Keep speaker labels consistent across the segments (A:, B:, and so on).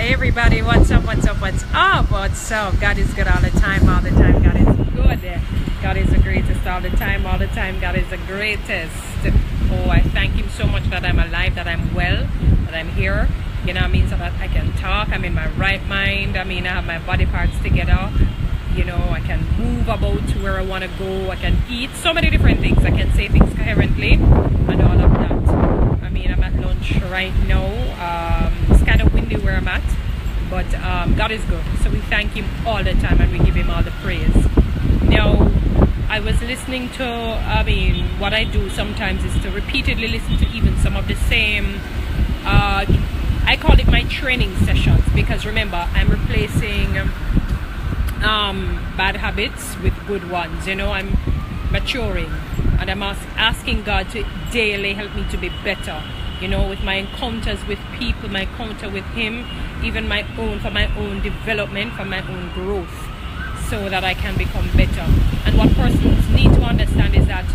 A: Hey everybody, what's up, what's up, what's up, what's up? God is good all the time, all the time. God is good. God is the greatest all the time, all the time. God is the greatest. Oh, I thank him so much that I'm alive, that I'm well, that I'm here. You know what I mean? So that I can talk, I'm in my right mind. I mean, I have my body parts together. You know, I can move about to where I want to go. I can eat so many different things. I can say things coherently and all of that. I mean, I'm at lunch right now. It's kind of windy where I'm at, but God is good. So we thank him all the time and we give him all the praise. Now, I was listening to, I mean, what I do sometimes is to repeatedly listen to even some of the same, I call it my training sessions, because remember, I'm replacing bad habits with good ones. You know, I'm maturing and I'm asking God to daily help me to be better, you know, with my encounters with people, my encounter with him, even my own, for my own development, for my own growth, so that I can become better. And what persons need to understand is that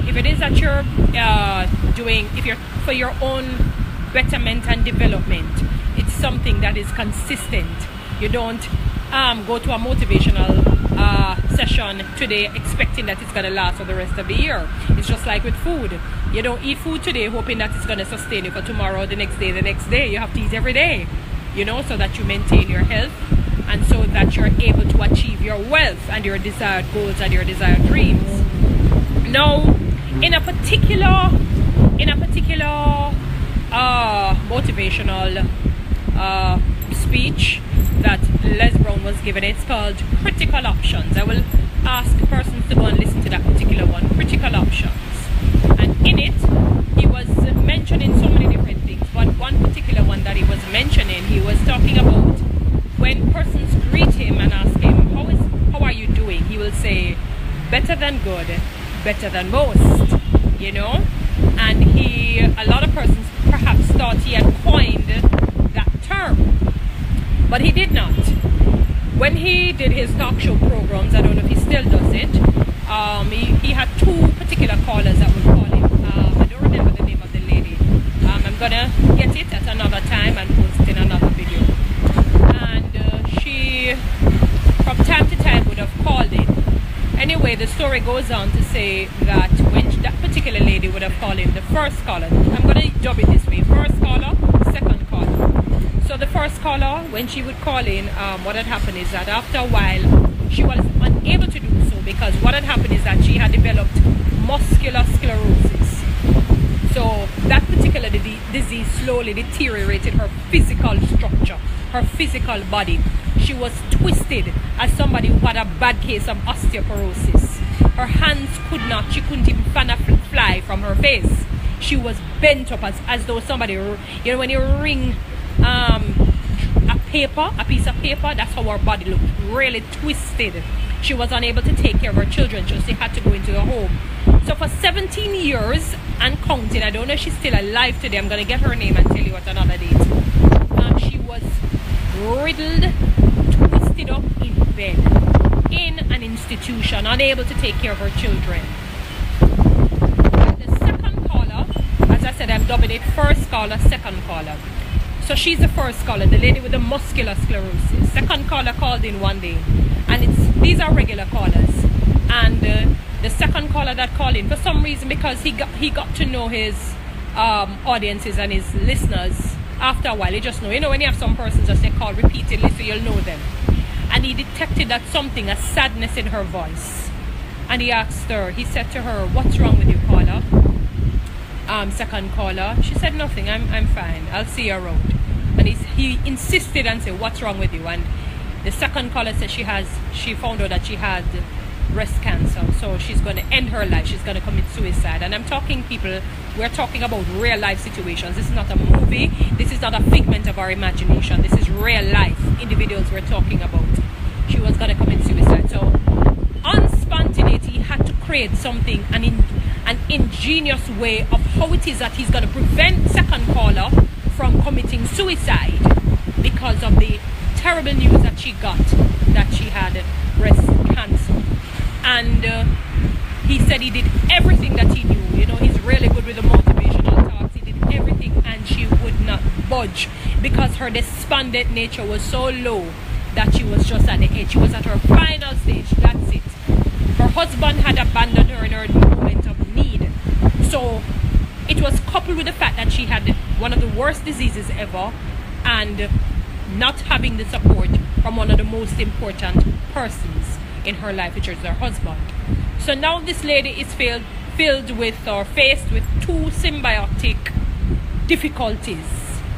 A: if it is that you're doing, if you're for your own betterment and development, it's something that is consistent. You don't go to a motivational session today expecting that it's going to last for the rest of the year. It's just like with food. You don't eat food today hoping that it's going to sustain you for tomorrow, the next day, the next day. You have to eat every day, you know, so that you maintain your health and so that you're able to achieve your wealth and your desired goals and your desired dreams. Now, in a particular motivational speech that Les Brown was given, it's called Critical Options. I will ask persons to go and listen to that particular one, Critical Options. And in it, he was mentioning so many different things, but one particular one that he was mentioning, he was talking about when persons greet him and ask him, how are you doing? He will say, better than good, better than most, you know? And a lot of persons perhaps thought he had coined that term, but he did not. When he did his talk show programs, I don't know if he still does it, he had two particular callers that would call him. I don't remember the name of the lady. I'm gonna get it at another time and post it in another video. And she, from time to time, would have called in. Anyway, the story goes on to say that when that particular lady would have called in, the first caller, I'm going to dub it this way, first caller, second caller. So the first caller, when she would call in, what had happened is that after a while, she was unable to do so, because what had happened is that she had developed muscular sclerosis. So that particular disease slowly deteriorated her physical structure, her physical body. She was twisted as somebody who had a bad case of osteoporosis. Her hands she couldn't even fly from her face. She was bent up as though somebody, you know, when you wring a piece of paper, that's how her body looked, really twisted. She was unable to take care of her children, so she had to go into the home. So for 17 years and counting, I don't know if she's still alive today, I'm going to get her name and tell you at another date. She was riddled, twisted up in bed, in an institution, unable to take care of her children. The second caller, as I said, I'm dubbing it first caller, second caller. So she's the first caller, the lady with the muscular sclerosis. Second caller called in one day, and these are regular callers. And the second caller that called in, for some reason, because he got to know his audiences and his listeners after a while. He just know, you know, when you have some persons that they call repeatedly, so you'll know them. And he detected that something, a sadness in her voice. And he asked her, he said to her, what's wrong with you, caller? Second caller. She said, nothing, I'm fine, I'll see you around. And he insisted and said, what's wrong with you? And the second caller said she found out that she had breast cancer, so she's going to end her life, she's going to commit suicide. And I'm talking, people, we're talking about real life situations. This is not a movie, this is not a figment of our imagination, this is real life individuals we're talking about. She was going to commit suicide. So on spontaneity, he had to create something, an ingenious way of how it is that he's going to prevent second caller from committing suicide, because of the terrible news that she got that she had breast cancer. And he said he did everything that he knew. You know, he's really good with the motivational talks. He did everything, and she would not budge because her despondent nature was so low that she was just at the edge. She was at her final stage. That's it. Her husband had abandoned her in her moment of need. So it was coupled with the fact that she had one of the worst diseases ever, and not having the support from one of the most important persons in her life, which is her husband. So now this lady is filled with, or faced with, two symbiotic difficulties,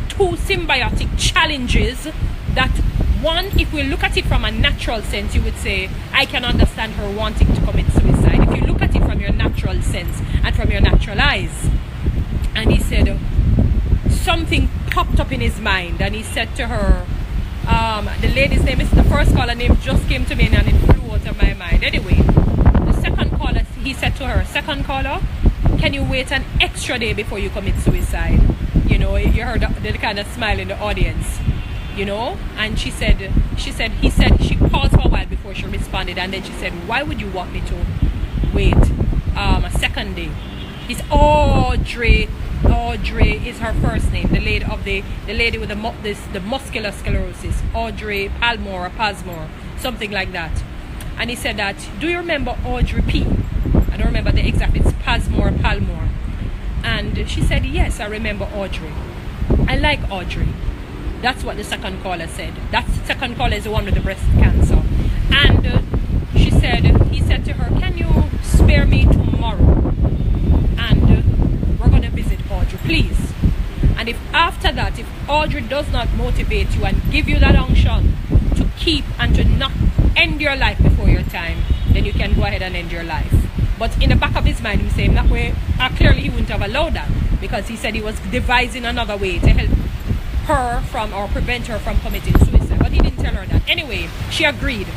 A: two symbiotic challenges that, one, if we look at it from a natural sense, you would say, I can understand her wanting to commit suicide. If you look at it from your natural sense and from your natural eyes. And he said, something popped up in his mind, and he said to her, the lady's name is, the first caller name just came to me and it flew out of my mind. Anyway, the second caller, he said to her, second caller, can you wait an extra day before you commit suicide? You know, you heard the kind of smile in the audience, you know. And he said, she paused for a while before she responded, and then she said, why would you want me to wait a second day? It's Audrey is her first name, the lady with the muscular sclerosis, Audrey Palmore, something like that. And he said that, do you remember Audrey P? I don't remember the exact, it's Palmore. And she said, yes, I remember Audrey. I like Audrey. That's what the second caller said. That second caller is the one with the breast cancer. And he said to her, can you spare me tomorrow? And we're going to visit Audrey, please. And if after that, if Audrey does not motivate you and give you that unction to keep and to not end your life before your time, then you can go ahead and end your life. But in the back of his mind, he was saying that way, clearly he wouldn't have allowed that, because he said he was devising another way to help her from, or prevent her from committing suicide. But he didn't tell her that. Anyway, she agreed.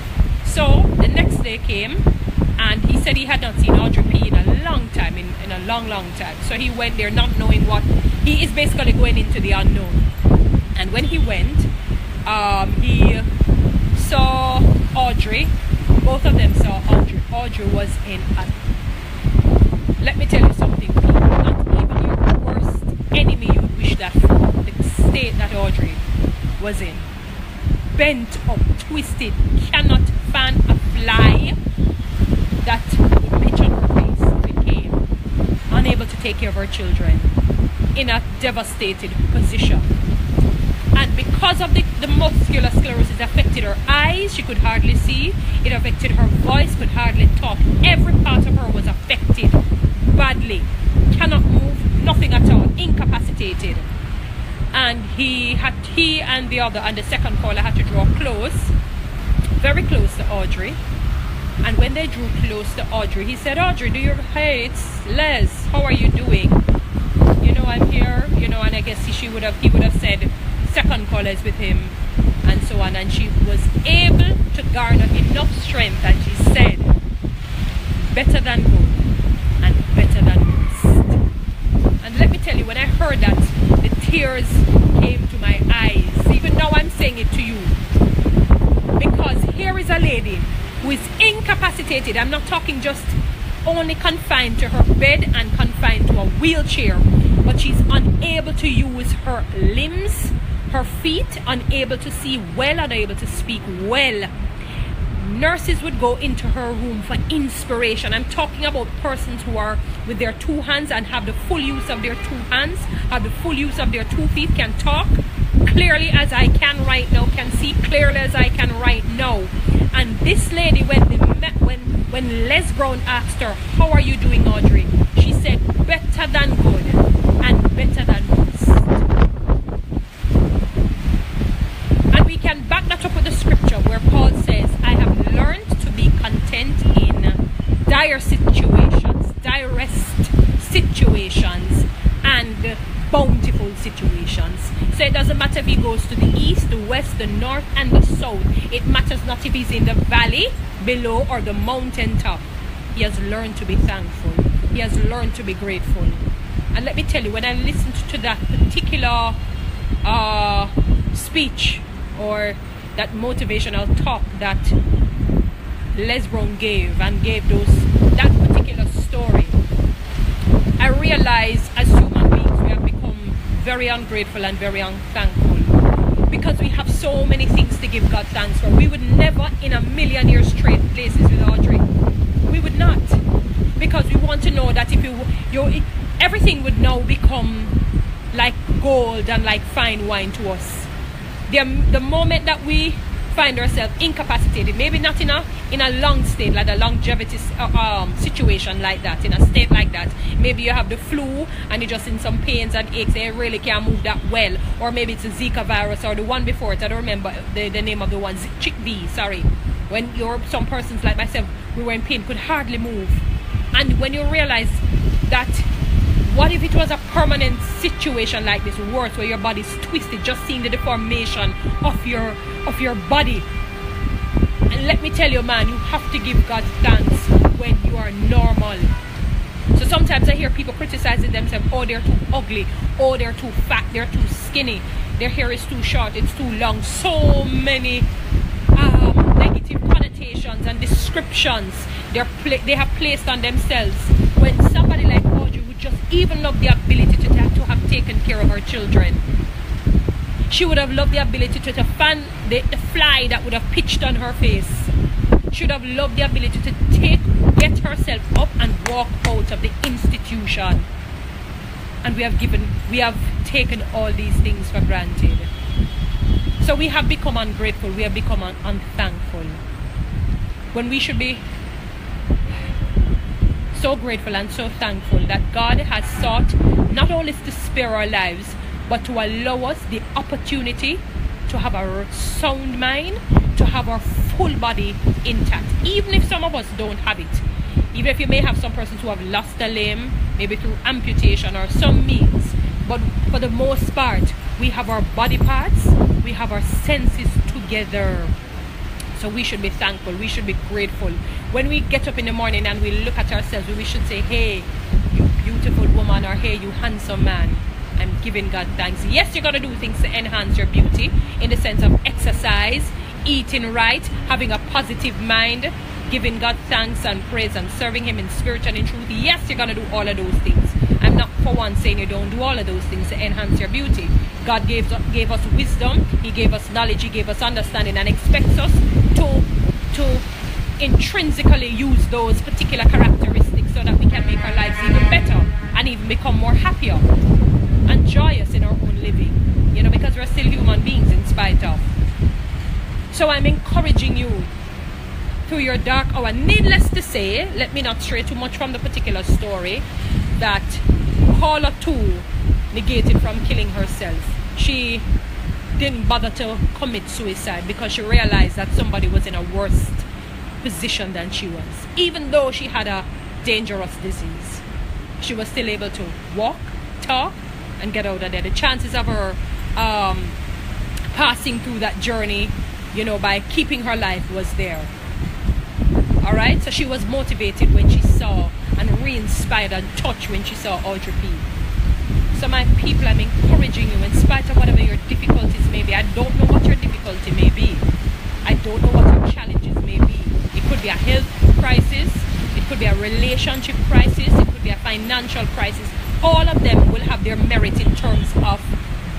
A: So the next day came, and he said he had not seen Audrey P in a long time, in a long time. So he went there not knowing what, he is basically going into the unknown. And when he went, he saw Audrey. Both of them saw Audrey. Audrey was in a, let me tell you something, people, not even your worst enemy you would wish that for. The state that Audrey was in. Bent up, twisted, cannot fan a fly. That pitch on her face became unable to take care of her children, in a devastated position. And because of the muscular sclerosis, affected her eyes, she could hardly see. It affected her voice, could hardly talk. Every part of her was affected badly. Cannot move, nothing at all, incapacitated. And he and the second caller had to draw close, very close to Audrey. And when they drew close to Audrey, he said, Audrey, hey, it's Les, how are you doing? You know, I'm here, you know. And I guess he would have said, second caller is with him, and so on. And she was able to garner enough strength, and she said, better than good and better than most. And let me tell you, when I heard that, the tears came to my eyes. Even now I'm saying it to you, because here is a lady who is incapacitated. I'm not talking just only confined to her bed and confined to a wheelchair, but she's unable to use her limbs, her feet, unable to see well, unable to speak well. Nurses would go into her room for inspiration. I'm talking about persons who are with their two hands and have the full use of their two hands, have the full use of their 2 feet, can talk clearly as I can right now, can see clearly as I can right now. And this lady, when Les Brown asked her, how are you doing, Audrey? She said, better than good and better than most. And we can back that up with the scripture where Paul says, I have learned to be content in dire situations, and bountiful situations. So it doesn't matter if he goes to the east, the west, the north, and the south. It matters not if he's in the valley, below, or the mountain top. He has learned to be thankful. He has learned to be grateful. And let me tell you, when I listened to that particular speech, or that motivational talk that Les Brown gave, and gave that particular story, I realized as human beings we have become very ungrateful and very unthankful, because we have so many things to give God thanks for. We would never in a million years trade places with Audrey. We would not, because we want to know that if everything would now become like gold and like fine wine to us. The moment that we find ourselves incapacitated, maybe not in a long state, like a longevity situation like that, in a state like that. Maybe you have the flu and you're just in some pains and aches and you really can't move that well. Or maybe it's a Zika virus or the one before it. I don't remember the name of the one. Chick B, sorry. When some persons like myself, we were in pain, could hardly move. And when you realize that, what if it was a permanent situation like this, worse, where your body's twisted, just seeing the deformation of your body? And let me tell you, man, you have to give God thanks when you are normal. So sometimes I hear people criticizing themselves. Oh, they're too ugly. Oh, they're too fat. They're too skinny. Their hair is too short. It's too long. So many negative connotations and descriptions they have placed on themselves, when somebody like Audrey would just even love the ability to have taken care of her children. She would have loved the ability to fan the fly that would have pitched on her face. She would have loved the ability to get herself up and walk out of the institution. And we have taken all these things for granted. So we have become ungrateful. We have become unthankful, when we should be so grateful and so thankful that God has sought not only to spare our lives, but to allow us the opportunity to have a sound mind, to have our full body intact. Even if some of us don't have it, even if you may have some persons who have lost a limb, maybe through amputation or some means, but for the most part, we have our body parts, we have our senses together. So we should be thankful, we should be grateful. When we get up in the morning and we look at ourselves, we should say, hey, you beautiful woman, or hey, you handsome man, I'm giving God thanks. Yes, you're going to do things to enhance your beauty, in the sense of exercise, eating right, having a positive mind, giving God thanks and praise and serving Him in spirit and in truth. Yes, you're going to do all of those things. I'm not for one saying you don't do all of those things to enhance your beauty. God gave us wisdom, He gave us knowledge, He gave us understanding, and expects us to intrinsically use those particular characteristics so that we can make our lives even better and even become more happier and joyous in our own living, because we're still human beings in spite of. So I'm encouraging you through your dark hour. Needless to say, let me not stray too much from the particular story, that caller 2 negated from killing herself. She didn't bother to commit suicide because she realized that somebody was in a worse position than she was. Even though she had a dangerous disease, she was still able to walk, talk, and get out of there. The chances of her passing through that journey, by keeping her life, was there. Alright, so she was motivated when she saw, and re-inspired and touched when she saw Audrey P. So my people, I'm encouraging you, in spite of whatever your difficulties may be. I don't know what your difficulty may be. I don't know what your challenges may be. It could be a health crisis, it could be a relationship crisis, it could be a financial crisis. All of them will have their merit in terms of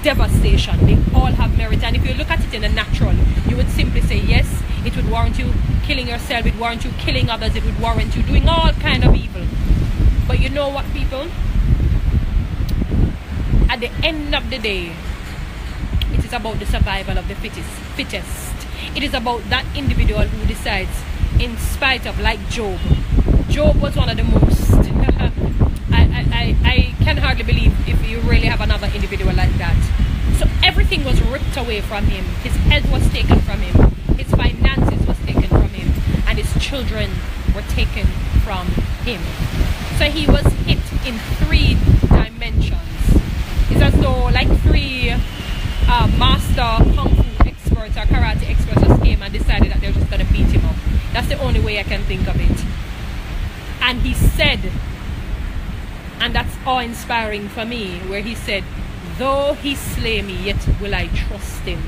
A: devastation. They all have merit, and if you look at it in the natural, you would simply say, yes, it would warrant you killing yourself, it would warrant you killing others, it would warrant you doing all kind of evil. But you know what, people? At the end of the day, it is about the survival of the fittest. It is about that individual who decides, in spite of, like Job. Job was one of the most I can hardly believe if you really have another individual like that. So everything was ripped away from him. His health was taken from him, his finances was taken from him, and his children were taken from him. So he was hit in 3 dimensions. It's as though like 3 master kung fu experts or karate experts just came and decided that they're just going to beat him up. That's the only way I can think of it. And he said, and that's awe-inspiring for me, where he said, though he slay me, yet will I trust him.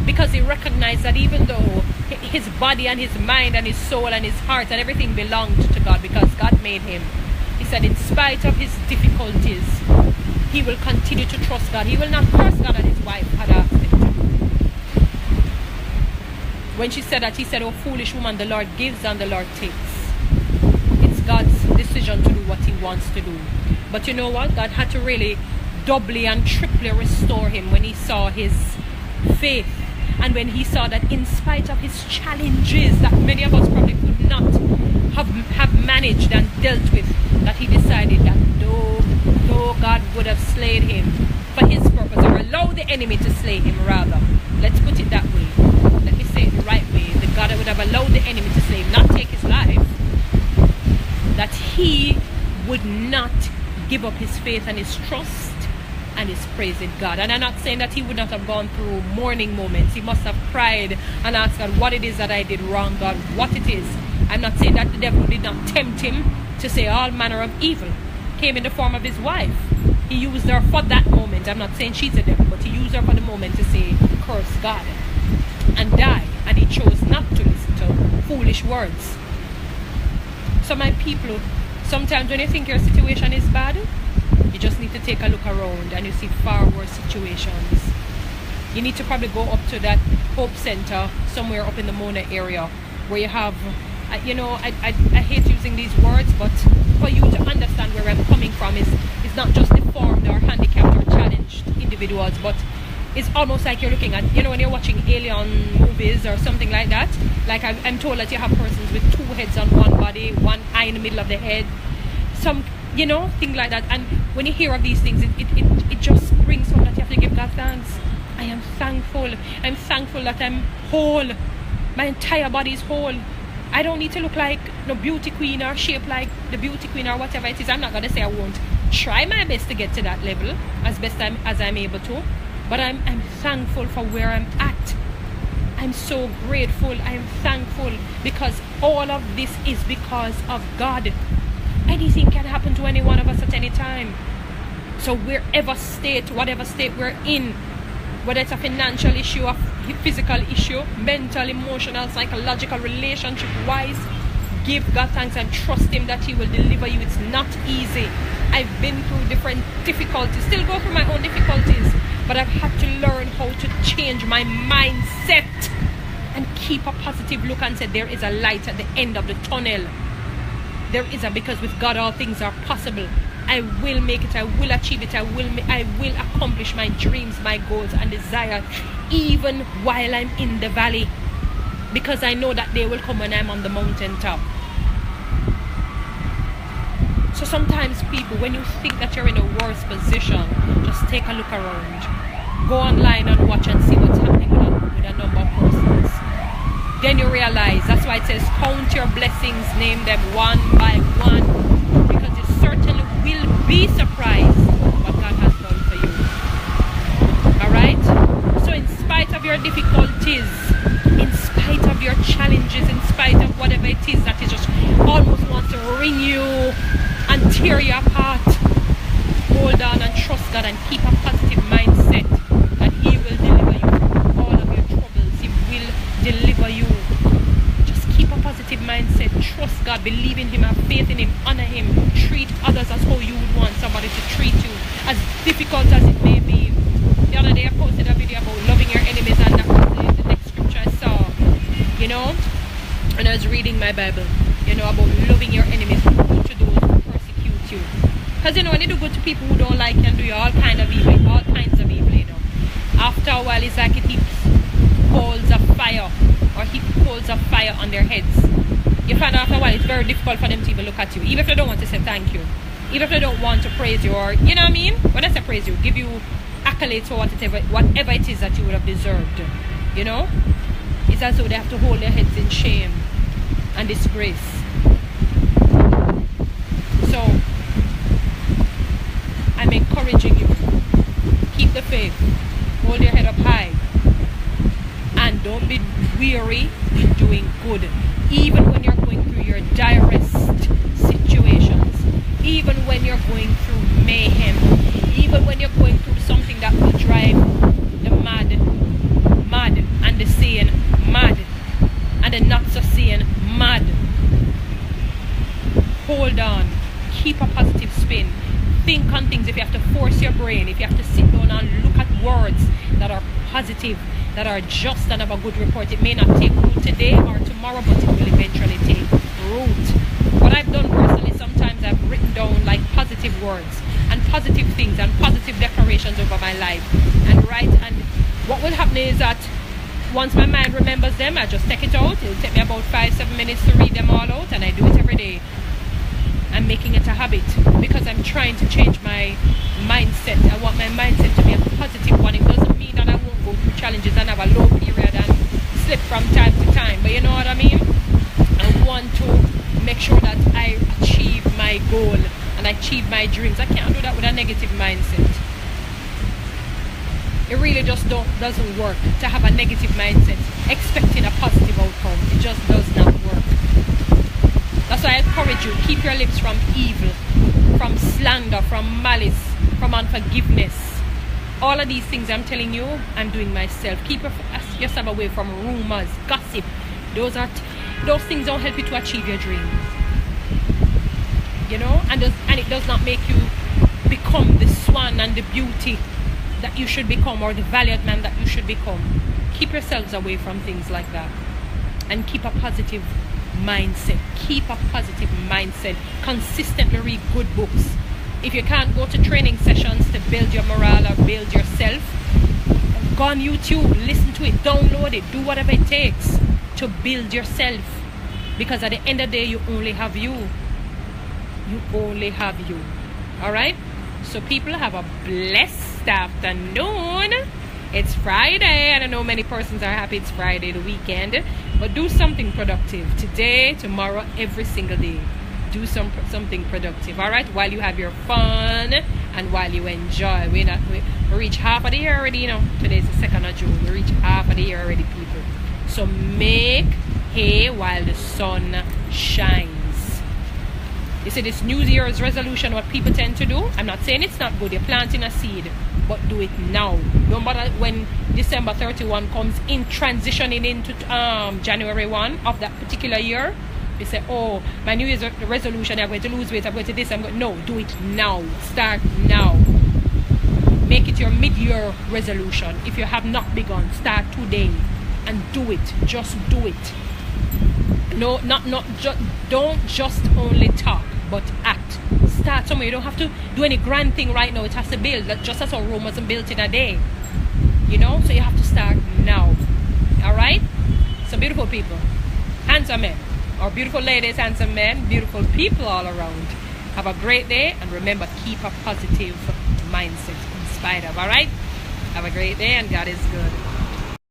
A: Because he recognized that even though his body and his mind and his soul and his heart and everything belonged to God, because God made him, he said, in spite of his difficulties, he will continue to trust God. He will not curse God that his wife had asked him to. When she said that, he said, "Oh foolish woman, the Lord gives and the Lord takes." It's God's decision to do what he wants to do. But you know what? God had to really doubly and triply restore him when he saw his faith, and when he saw that in spite of his challenges that many of us probably could not have managed and dealt with, that he decided that though God would have slain him for his purpose, or allowed the enemy to slay him rather. Let's put it that way. Let me say it the right way. The God would have allowed the enemy to slay him, not take his life, that he would not give up his faith and his trust and his praise in God. And I'm not saying that he would not have gone through mourning moments. He must have cried and asked God, what it is that I did wrong, God, what it is. I'm not saying that the devil did not tempt him to say all manner of evil. Came in the form of his wife. He used her for that moment. I'm not saying she's a devil, but he used her for the moment to say, curse God and die. And he chose not to listen to foolish words. So my people, sometimes when you think your situation is bad, you just need to take a look around and you see far worse situations. You need to probably go up to that Hope Center somewhere up in the Mona area where you have, I hate using these words, but for you to understand where I'm coming from is not just deformed or handicapped or challenged individuals, but it's almost like you're looking at, when you're watching alien movies or something like that. Like I'm told that you have persons with two heads on one body, one eye in the middle of the head, some, thing like that. And when you hear of these things, it just brings home that you have to give God thanks. I am thankful. I'm thankful that I'm whole. My entire body is whole. I don't need to look like no beauty queen or shape like the beauty queen or whatever it is. I'm not going to say I won't try my best to get to that level as best as I'm able to. But I'm thankful for where I'm at. I'm so grateful. I'm thankful because all of this is because of God. Anything can happen to any one of us at any time. So whatever state we're in, whether it's a financial issue, a physical issue, mental, emotional, psychological, relationship wise, give God thanks and trust him that he will deliver you. It's not easy. I've been through different difficulties, still go through my own difficulties, but I've had to learn how to change my mindset and keep a positive look and say there is a light at the end of the tunnel. There is because with God all things are possible. I will make it, I will achieve it, I will accomplish my dreams, my goals and desires, even while I'm in the valley, because I know that day will come when I'm on the mountaintop. So sometimes people, when you think that you're in a worse position, just take a look around. Go online and watch and see what's happening with a number of persons. Then you realize, that's why it says count your blessings, name them one by one, because you certainly will be surprised what God has done for you. Alright? So in spite of your difficulties, in spite of your challenges, in spite of whatever it is that is just almost wants to wring you and tear you apart, hold on and trust God and keep a positive mindset that he will deliver you from all of your troubles. He will deliver you. Just keep a positive mindset, trust God, believe in him, have faith in him, honor him, treat others as how you would want somebody to treat you, as difficult as it may be. The other day I posted a video about loving your enemies, and that was the next scripture I saw, when I was reading my Bible, about loving your enemies, do good to those who persecute you. Because when you do good to people who don't like you and do you all kinds of evil, after a while it's like it heaps coals of fire, or heap coals of fire on their heads. You find out after a while it's very difficult for them to even look at you, even if they don't want to say thank you, even if they don't want to praise you, or you know what I mean? When I say praise you, give you accolades for whatever it is that you would have deserved. It's as though they have to hold their heads in shame and disgrace. So I'm encouraging you, keep the faith, hold your head up high, and don't be weary in doing good, even when you're going through your direst situations, even when you're going through mayhem, even when you're going through something that will drive the mad, and the sane mad, and the not so sane mad. Hold on, keep a positive spin, think on things, if you have to force your brain, if you have to sit down and look at words that are positive, that are just and have a good report, it may not take root today or tomorrow, but it will eventually take root. What I've done personally, sometimes I've written down like positive words and positive things and positive declarations over my life, and what will happen is that once my mind remembers them, I just take it out. It'll take me about 5-7 minutes to read them all out, and I do it every day. I'm making it a habit because I'm trying to change my mindset. I want my mindset to be a positive one. It doesn't mean that I won't go through challenges and have a low period and slip from time to time, but you know what I mean? I want to make sure that I achieve my goal and achieve my dreams. I can't do that with a negative mindset. It really just doesn't work to have a negative mindset expecting a positive outcome. It just does not work. That's why I encourage you, keep your lips from evil, from slander, from malice, from unforgiveness. All of these things I'm telling you, I'm doing myself. Keep yourself away from rumors, gossip. Those things don't help you to achieve your dreams. You know, and it does not make you become the swan and the beauty that you should become, or the valiant man that you should become. Keep yourselves away from things like that, and keep a positive mindset. Keep a positive mindset. Consistently read good books. If you can't go to training sessions to build your morale or build yourself, go on YouTube, listen to it, download it, do whatever it takes to build yourself, because at the end of the day, you only have you. You only have you. All right, so people, have a blessed afternoon. It's Friday, and I know many persons are happy it's Friday, the weekend, but do something productive today, tomorrow, every single day. Do something productive, all right, while you have your fun and while you enjoy. We reach half of the year already, you know. Today's the 2nd of June. We reach half of the year already, people. So make hay while the sun shines. You see, this New Year's resolution, what people tend to do, I'm not saying it's not good, you're planting a seed, but do it now. Don't bother when December 31 comes in, transitioning into January 1 of that particular year. You say, oh, my New Year's resolution, I'm going to lose weight, I'm going to this, no, do it now. Start now. Make it your mid-year resolution. If you have not begun, start today and do it. Just do it. No, don't just only talk, but act. Start somewhere. You don't have to do any grand thing right now. It has to build. Just as how Rome wasn't built in a day. You know? So you have to start now. Alright? So beautiful people. Handsome men. Or beautiful ladies, handsome men, beautiful people all around. Have a great day, and remember, keep a positive mindset in spite of. Alright? Have a great day, and God is good.